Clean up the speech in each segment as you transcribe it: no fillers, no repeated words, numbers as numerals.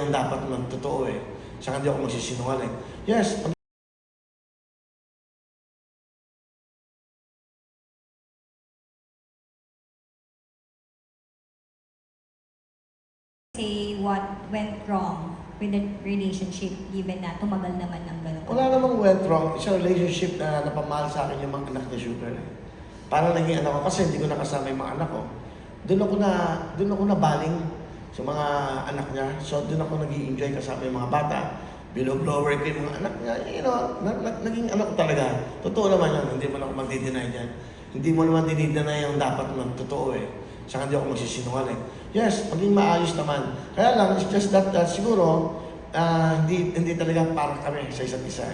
Ang dapat ng totoo eh. Saka hindi ako magsisinungaling. Yes, say what went wrong with the relationship given na tumagal naman ng gano'n? wala namang went wrong. Isang relationship na napamahal sa akin yung mga anak ni Sugar. Parang naging anak ko kasi hindi ko nakasama yung mga anak ko. Doon ako na baling sa mga anak niya. So doon ako nag-i-enjoy kasama yung mga bata. Binoblower ko yung mga anak niya. You know, naging anak ko talaga. Totoo naman yun. Hindi mo ako mag-deny dyan. Hindi mo naman dinideny yung dapat ng totoo eh. Saka hindi ako magsisinungaling. Yes, maging maayos naman. Kaya lang, it's just that siguro, hindi talaga para kami sa isa't isa.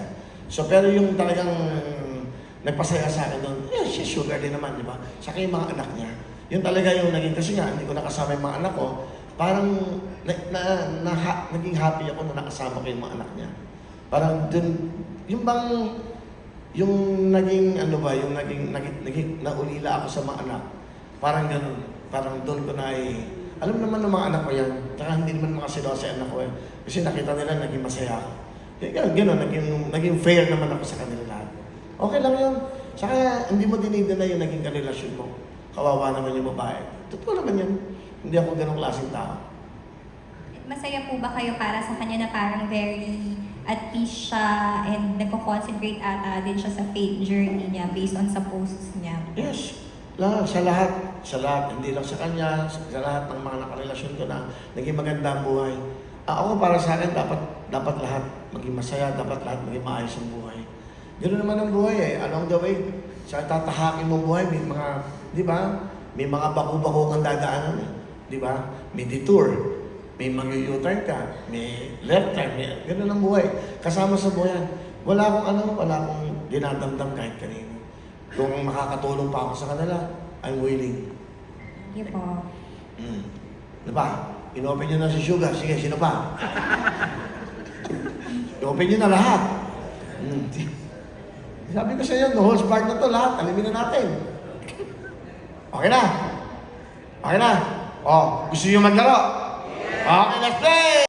So, pero yung talagang nagpasaya sa akin doon, yes, si Sugar din naman, di ba? Saka yung mga anak niya. Yun talaga yung naging, kasi nga, hindi ko nakasama yung mga anak ko. Parang, naging happy ako na nakasama ko yung mga anak niya. Parang dun, yung bang, yung naging, ano ba, yung naging naulila ako sa mga anak. Parang ganun. Parang doon ko na alam naman ng mga anak ko yan. Tsaka hindi naman makasilosa anak ko eh. Kasi nakita nila naging masaya ako. Gano'n, naging fair naman ako sa kanila lahat. Okay lang yun. Saka hindi mo dinidena yung naging karelasyon mo. Kawawa naman yung babae. Totoo naman yun. Hindi ako ganong klaseng tao. Masaya po ba kayo para sa kanya na parang very at peace siya and nagko-concentrate ata din siya sa faith journey niya based on sa posts niya? Yes. Sa lahat, hindi lang sa kanya, sa lahat ng mga nakarelasyon ko na naging maganda ang buhay. Ako para sa akin, dapat lahat maging masaya, dapat lahat maging maayos ang buhay. Ganoon naman ang buhay eh, along the way. Sa tatahakin mong buhay, may mga, di ba? May mga baku-baku kang dadaanan eh. Di ba? May detour, may mag-u-turn ka, may left turn, ganoon ang buhay. Kasama sa buhay, wala akong dinadamdam kahit kanino. Kung makakatulong pa ako sa kanila, I'm willing. Thank you po. Ano ba? In-open nyo na si Sugar. Sige, sino pa? I-open nyo na lahat. Sabi ko sa inyo, the whole spark na to, lahat. Alimin na natin. Okay na? Okay na? Oh, gusto nyo maglaro? Okay, let's play!